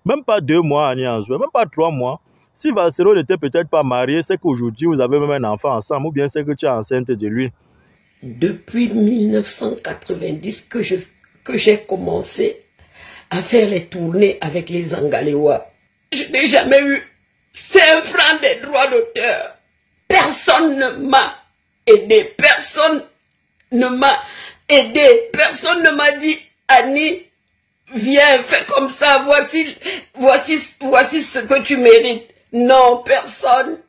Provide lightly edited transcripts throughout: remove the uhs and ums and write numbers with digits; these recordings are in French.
Même pas 2 mois, Annie Anzoué, même pas 3 mois. Si Valsero n'était peut-être pas marié, c'est qu'aujourd'hui, vous avez même un enfant ensemble, ou bien c'est que tu es enceinte de lui. Depuis 1990 que j'ai commencé à faire les tournées avec les Angalewa, je n'ai jamais eu 5 francs des droits d'auteur. Personne ne m'a aidé, personne ne m'a aidé, personne ne m'a dit Annie, viens, fais comme ça, voici ce que tu mérites. Non, personne.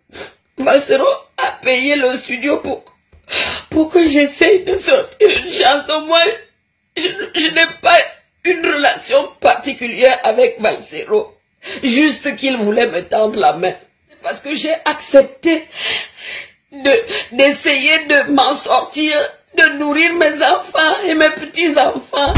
Valsero a payé le studio pour que j'essaye de sortir une chanson. Moi, je n'ai pas une relation particulière avec Valsero. Juste qu'il voulait me tendre la main. Parce que j'ai accepté d'essayer de m'en sortir, de nourrir mes enfants et mes petits-enfants.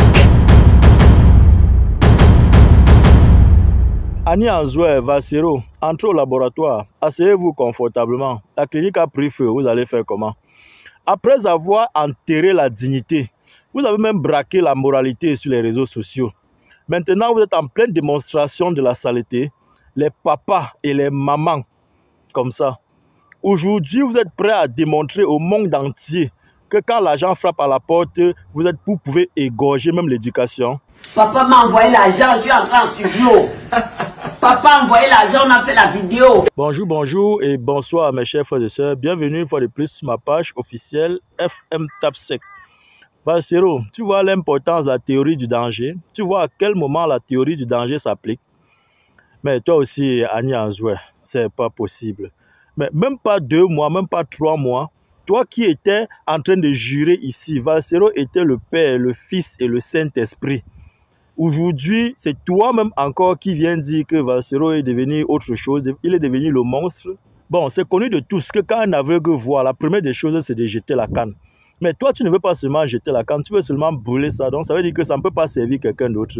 Annie Anzoué, Valsero, entrez au laboratoire, asseyez-vous confortablement. La clinique a pris feu, vous allez faire comment? Après avoir enterré la dignité, vous avez même braqué la moralité sur les réseaux sociaux. Maintenant, vous êtes en pleine démonstration de la saleté. Les papas et les mamans, comme ça. Aujourd'hui, vous êtes prêts à démontrer au monde entier que quand l'argent frappe à la porte, vous pouvez égorger même l'éducation. Papa m'a envoyé l'argent, je suis entré en studio. Papa a envoyé l'argent, on a fait la vidéo. Bonjour, bonjour et bonsoir mes chers frères et sœurs. Bienvenue une fois de plus sur ma page officielle FM Tapsec. Valsero, tu vois l'importance de la théorie du danger. Tu vois à quel moment la théorie du danger s'applique. Mais toi aussi, Annie Anzoué, c'est pas possible. Mais même pas 2 mois, même pas 3 mois, toi qui étais en train de jurer ici, Valsero était le Père, le Fils et le Saint-Esprit. Aujourd'hui, c'est toi-même encore qui viens dire que Valsero est devenu autre chose, il est devenu le monstre. Bon, c'est connu de tous que quand un aveugle voit, la première des choses, c'est de jeter la canne. Mais toi, tu ne veux pas seulement jeter la canne, tu veux seulement brûler ça. Donc, ça veut dire que ça ne peut pas servir quelqu'un d'autre.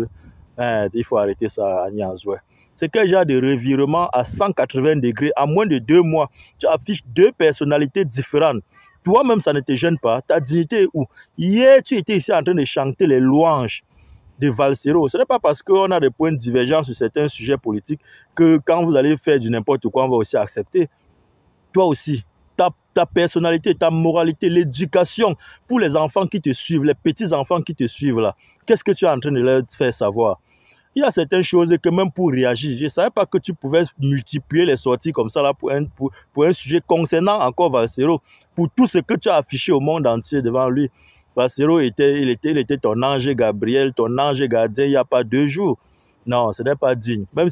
Il faut arrêter ça, Annie Anzoué. C'est quel genre de revirement à 180 degrés, à moins de 2 mois, tu affiches 2 personnalités différentes. Toi-même, ça ne te gêne pas. Ta dignité est où? Hier, tu étais ici en train de chanter les louanges de Valsero. Ce n'est pas parce qu'on a des points de divergence sur certains sujets politiques que quand vous allez faire du n'importe quoi, on va aussi accepter. Toi aussi, ta personnalité, ta moralité, l'éducation pour les enfants qui te suivent, les petits-enfants qui te suivent là, qu'est-ce que tu es en train de leur faire savoir? Il y a certaines choses que même pour réagir, je ne savais pas que tu pouvais multiplier les sorties comme ça là pour un sujet concernant encore Valsero, pour tout ce que tu as affiché au monde entier devant lui. Valsero il était ton ange Gabriel, ton ange gardien il n'y a pas 2 jours. Non, ce n'est pas digne. Même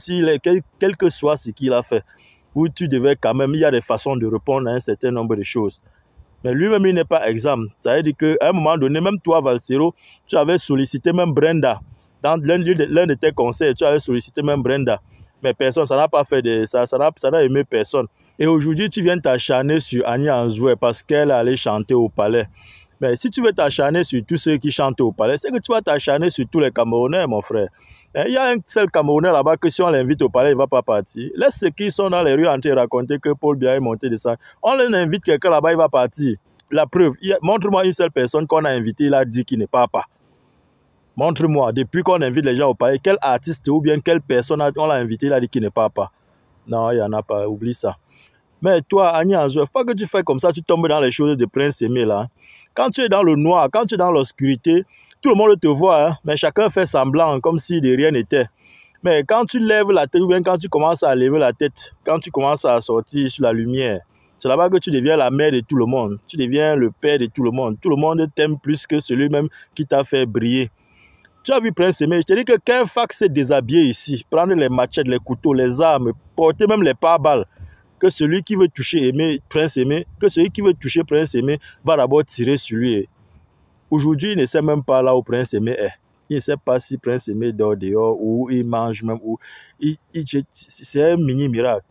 quel que soit ce qu'il a fait, où tu devais quand même, il y a des façons de répondre à un certain nombre de choses. Mais lui-même, il n'est pas exempt. Ça veut dire qu'à un moment donné, même toi, Valsero, tu avais sollicité même Brenda. Dans l'un de tes conseils, tu avais sollicité même Brenda. Mais personne, ça n'a pas fait de ça, ça n'a aimé personne. Et aujourd'hui, tu viens t'acharner sur Annie Anzoué parce qu'elle est allée chanter au palais. Mais si tu veux t'acharner sur tous ceux qui chantent au palais, c'est que tu vas t'acharner sur tous les Camerounais, mon frère. Il y a un seul Camerounais là-bas que si on l'invite au palais, il ne va pas partir. Laisse ceux qui sont dans les rues en train de raconter que Paul Biya est monté de ça. On invite quelqu'un là-bas, il va partir. La preuve, montre-moi une seule personne qu'on a invitée, il a dit qu'il ne part pas. Montre-moi, depuis qu'on invite les gens au palais, quel artiste ou bien quelle personne on l'a invité, il a dit qu'il ne part pas. Non, il n'y en a pas, oublie ça. Mais toi, Annie Anzoué, il ne faut pas que tu fais comme ça, tu tombes dans les choses de Prince Aimé là. Quand tu es dans le noir, quand tu es dans l'obscurité, tout le monde te voit, hein, mais chacun fait semblant, comme si de rien n'était. Mais quand tu lèves la tête, ou bien quand tu commences à lever la tête, quand tu commences à sortir sur la lumière, c'est là-bas que tu deviens la mère de tout le monde. Tu deviens le père de tout le monde. Tout le monde t'aime plus que celui-même qui t'a fait briller. Tu as vu Prince Aimé, je te dis que qu'un fax s'est déshabillé ici, prendre les machettes, les couteaux, les armes, porter même les pare-balles, que celui qui veut toucher Prince Aimé, va d'abord tirer sur lui. Aujourd'hui, il ne sait même pas là où Prince Aimé est. Il ne sait pas si Prince Aimé dort dehors ou il mange même. C'est un mini miracle.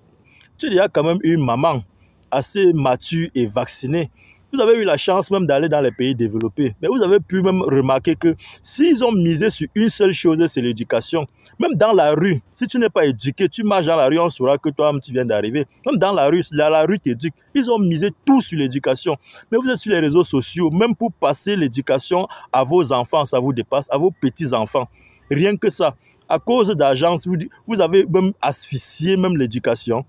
Tu as quand même une maman assez mature et vaccinée. Vous avez eu la chance même d'aller dans les pays développés. Mais vous avez pu même remarquer que s'ils ont misé sur une seule chose, c'est l'éducation. Même dans la rue, si tu n'es pas éduqué, tu marches dans la rue, on saura que toi-même tu viens d'arriver. Même dans la rue t'éduque. Ils ont misé tout sur l'éducation. Mais vous êtes sur les réseaux sociaux, même pour passer l'éducation à vos enfants, ça vous dépasse, à vos petits-enfants. Rien que ça. À cause d'agence, vous avez même asphyxié même l'éducation.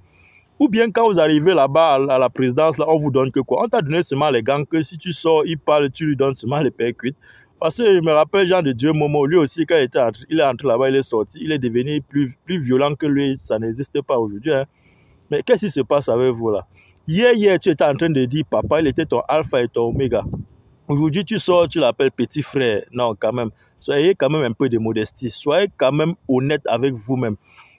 Ou bien quand vous arrivez là-bas à la présidence, là, on vous donne que quoi? On t'a donné seulement les gants que si tu sors, il parle, tu lui donnes seulement les percutes. Parce que je me rappelle Jean de Dieu Momo, lui aussi, quand il est entré là-bas, il est sorti, il est devenu plus violent que lui. Ça n'existe pas aujourd'hui. Hein. Mais qu'est-ce qui se passe avec vous là? Hier, tu étais en train de dire, papa, il était ton alpha et ton oméga. Aujourd'hui, tu sors, tu l'appelles petit frère. Non, quand même. Soyez quand même un peu de modestie. Soyez quand même honnête avec vous-même.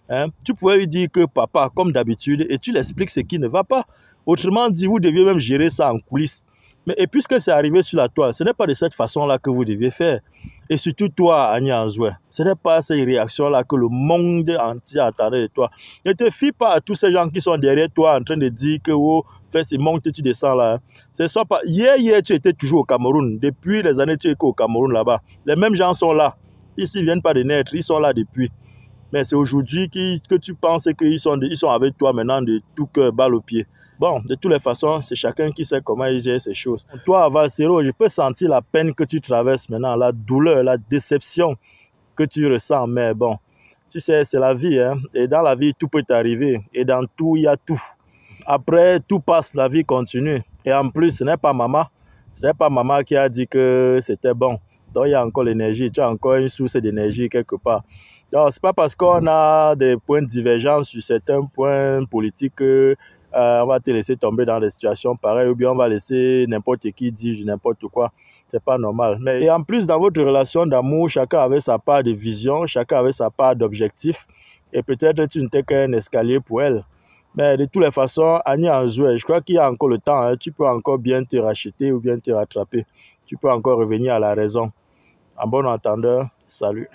Hein? Tu pouvais lui dire que papa, comme d'habitude, et tu l'expliques ce qui ne va pas. Autrement dit, vous deviez même gérer ça en coulisses. Mais et puisque c'est arrivé sur la toile, ce n'est pas de cette façon-là que vous deviez faire. Et surtout toi, Anya Anzoué, ce n'est pas ces réactions-là que le monde entier attendait de toi. Ne te fie pas à tous ces gens qui sont derrière toi en train de dire que oh, fais ces montes, tu descends là. Ce sont pas... Hier, tu étais toujours au Cameroun. Depuis les années, tu es au Cameroun là-bas. Les mêmes gens sont là. Ils ne viennent pas de naître, ils sont là depuis. Mais c'est aujourd'hui que tu penses qu'ils sont avec toi maintenant de tout cœur, balle au pied. Bon, de toutes les façons, c'est chacun qui sait comment il gère ces choses. Toi, Valsero, je peux sentir la peine que tu traverses maintenant, la douleur, la déception que tu ressens. Mais bon, tu sais, c'est la vie. Hein? Et dans la vie, tout peut t'arriver. Et dans tout, il y a tout. Après, tout passe, la vie continue. Et en plus, ce n'est pas maman qui a dit que c'était bon. Donc, il y a encore l'énergie. Tu as encore une source d'énergie quelque part. Donc, ce n'est pas parce qu'on a des points de divergence sur certains points politiques que on va te laisser tomber dans des situations pareilles ou bien on va laisser n'importe qui dire n'importe quoi. C'est pas normal. Mais et en plus, dans votre relation d'amour, chacun avait sa part de vision, chacun avait sa part d'objectif. Et peut-être tu n'étais qu'un escalier pour elle. Mais de toutes les façons, Annie Anzoué, je crois qu'il y a encore le temps. Hein. Tu peux encore bien te racheter ou bien te rattraper. Tu peux encore revenir à la raison. En bon entendeur, salut.